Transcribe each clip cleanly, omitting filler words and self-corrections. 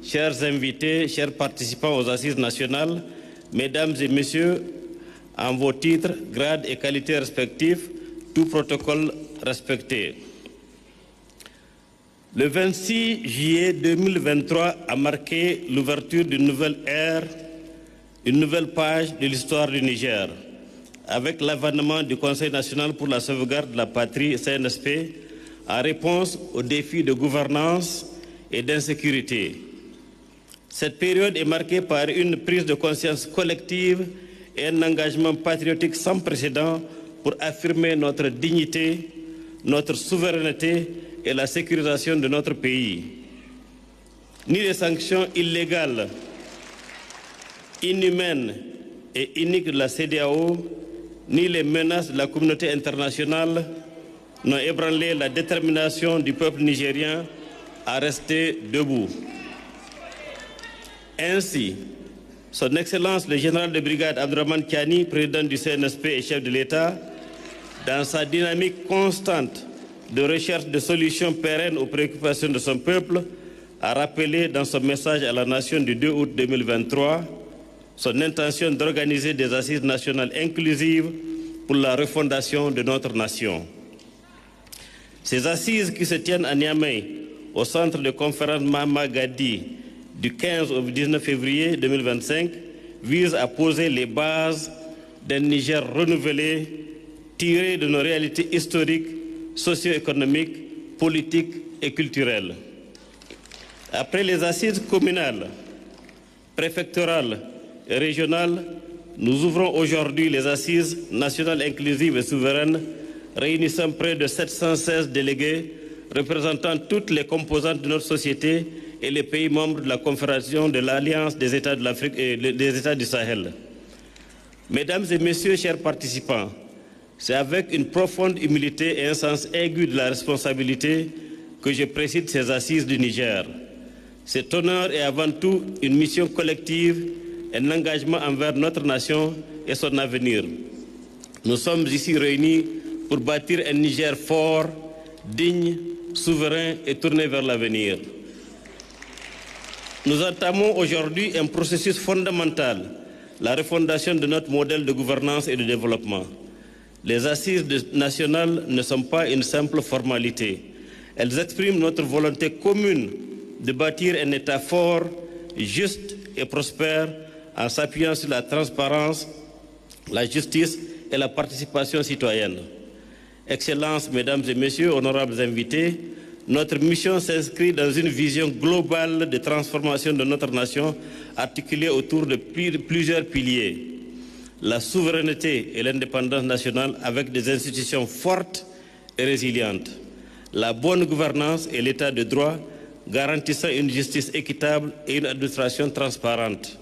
Chers invités, chers participants aux Assises nationales, Mesdames et Messieurs, en vos titres, grades et qualités respectifs, tout protocole respecté. Le 26 juillet 2023 a marqué l'ouverture d'une nouvelle ère, une nouvelle page de l'histoire du Niger, avec l'avènement du Conseil national pour la sauvegarde de la patrie, CNSP, en réponse aux défis de gouvernance et d'insécurité. Cette période est marquée par une prise de conscience collective et un engagement patriotique sans précédent pour affirmer notre dignité, notre souveraineté et la sécurisation de notre pays. Ni les sanctions illégales, inhumaines et iniques de la CEDEAO, ni les menaces de la communauté internationale n'ont ébranlé la détermination du peuple nigérien à rester debout. Ainsi, Son Excellence le général de brigade Abdourahmane Tiani, président du CNSP et chef de l'État, dans sa dynamique constante de recherche de solutions pérennes aux préoccupations de son peuple, a rappelé dans son message à la nation du 2 août 2023 son intention d'organiser des assises nationales inclusives pour la refondation de notre nation. Ces assises qui se tiennent à Niamey, au centre de conférence Mahama Gadi, du 15 au 19 février 2025, visent à poser les bases d'un Niger renouvelé, tiré de nos réalités historiques, socio-économiques, politiques et culturelles. Après les assises communales, préfectorales et régionales, nous ouvrons aujourd'hui les assises nationales inclusives et souveraines, réunissant près de 716 délégués représentant toutes les composantes de notre société et les pays membres de la Confédération de l'Alliance des États de l'Afrique et des États du Sahel. Mesdames et Messieurs, chers participants, c'est avec une profonde humilité et un sens aigu de la responsabilité que je préside ces assises du Niger. Cet honneur est avant tout une mission collective, un engagement envers notre nation et son avenir. Nous sommes ici réunis pour bâtir un Niger fort, digne, souverain et tourné vers l'avenir. Nous entamons aujourd'hui un processus fondamental, la refondation de notre modèle de gouvernance et de développement. Les assises nationales ne sont pas une simple formalité. Elles expriment notre volonté commune de bâtir un État fort, juste et prospère en s'appuyant sur la transparence, la justice et la participation citoyenne. Excellences, Mesdames et Messieurs, honorables invités, notre mission s'inscrit dans une vision globale de transformation de notre nation articulée autour de plusieurs piliers. La souveraineté et l'indépendance nationale avec des institutions fortes et résilientes. La bonne gouvernance et l'état de droit garantissant une justice équitable et une administration transparente.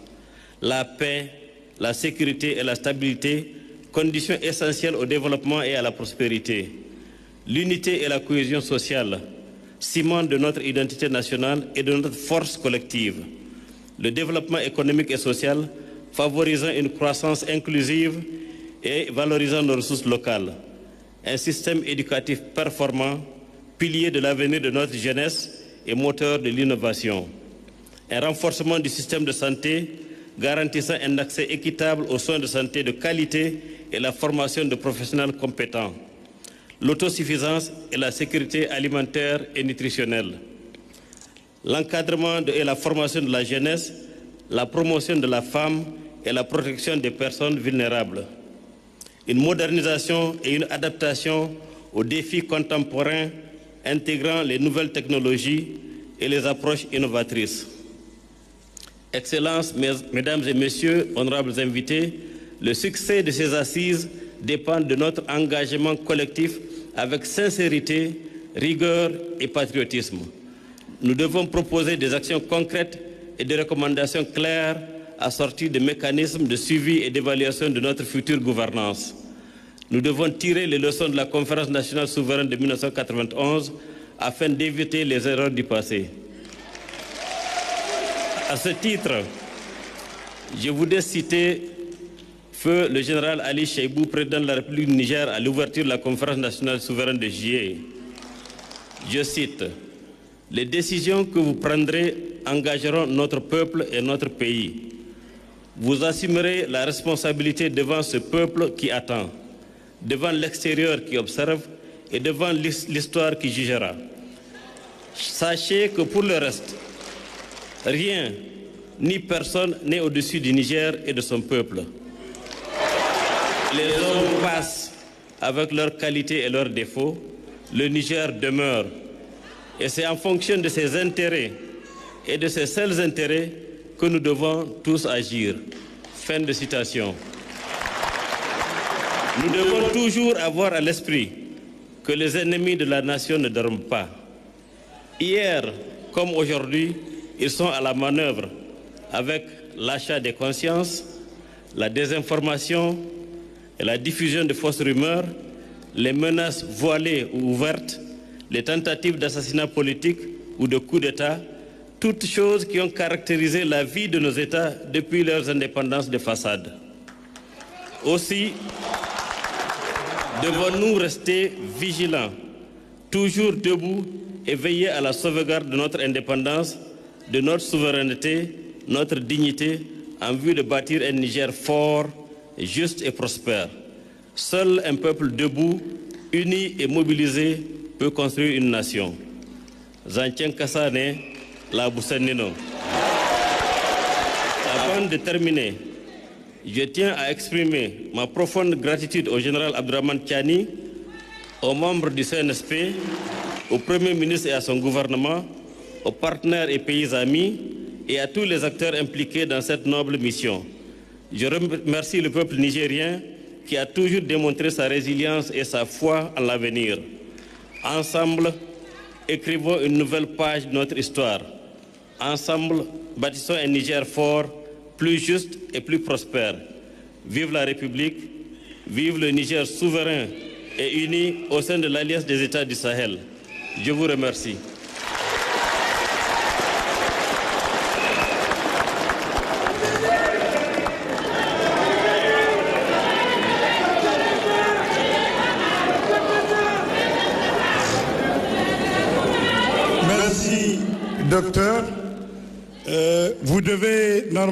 La paix, la sécurité et la stabilité, conditions essentielles au développement et à la prospérité. L'unité et la cohésion sociale, ciment de notre identité nationale et de notre force collective. Le développement économique et social, favorisant une croissance inclusive et valorisant nos ressources locales. Un système éducatif performant, pilier de l'avenir de notre jeunesse et moteur de l'innovation. Un renforcement du système de santé, garantissant un accès équitable aux soins de santé de qualité et la formation de professionnels compétents. L'autosuffisance et la sécurité alimentaire et nutritionnelle. L'encadrement et la formation de la jeunesse, la promotion de la femme et la protection des personnes vulnérables. Une modernisation et une adaptation aux défis contemporains intégrant les nouvelles technologies et les approches innovatrices. Excellences, Mesdames et Messieurs, honorables invités, le succès de ces assises dépend de notre engagement collectif avec sincérité, rigueur et patriotisme. Nous devons proposer des actions concrètes et des recommandations claires assorties de mécanismes de suivi et d'évaluation de notre future gouvernance. Nous devons tirer les leçons de la Conférence nationale souveraine de 1991 afin d'éviter les erreurs du passé. À ce titre, je voudrais citer Feu le général Ali Cheibou, président de la République du Niger, à l'ouverture de la Conférence nationale souveraine de juillet. Je cite: « Les décisions que vous prendrez engageront notre peuple et notre pays. Vous assumerez la responsabilité devant ce peuple qui attend, devant l'extérieur qui observe et devant l'histoire qui jugera. Sachez que pour le reste, rien ni personne n'est au-dessus du Niger et de son peuple. Les hommes passent avec leurs qualités et leurs défauts. Le Niger demeure. Et c'est en fonction de ses intérêts et de ses seuls intérêts que nous devons tous agir. Fin de citation. Nous devons toujours avoir à l'esprit que les ennemis de la nation ne dorment pas. Hier comme aujourd'hui, ils sont à la manœuvre avec l'achat des consciences, la désinformation et la diffusion de fausses rumeurs, les menaces voilées ou ouvertes, les tentatives d'assassinat politique ou de coup d'État, toutes choses qui ont caractérisé la vie de nos États depuis leurs indépendances de façade. Aussi, devons-nous rester vigilants, toujours debout et veiller à la sauvegarde de notre indépendance, de notre souveraineté, notre dignité, en vue de bâtir un Niger fort, juste et prospère. Seul un peuple debout, uni et mobilisé peut construire une nation. Zantien Kassane, la Boussanino. Avant de terminer, je tiens à exprimer ma profonde gratitude au général Abdourahmane Tiani, aux membres du CNSP, au Premier ministre et à son gouvernement, aux partenaires et pays amis et à tous les acteurs impliqués dans cette noble mission. Je remercie le peuple nigérien qui a toujours démontré sa résilience et sa foi en l'avenir. Ensemble, écrivons une nouvelle page de notre histoire. Ensemble, bâtissons un Niger fort, plus juste et plus prospère. Vive la République, vive le Niger souverain et uni au sein de l'Alliance des États du Sahel. Je vous remercie. Merci, docteur. Vous devez normalement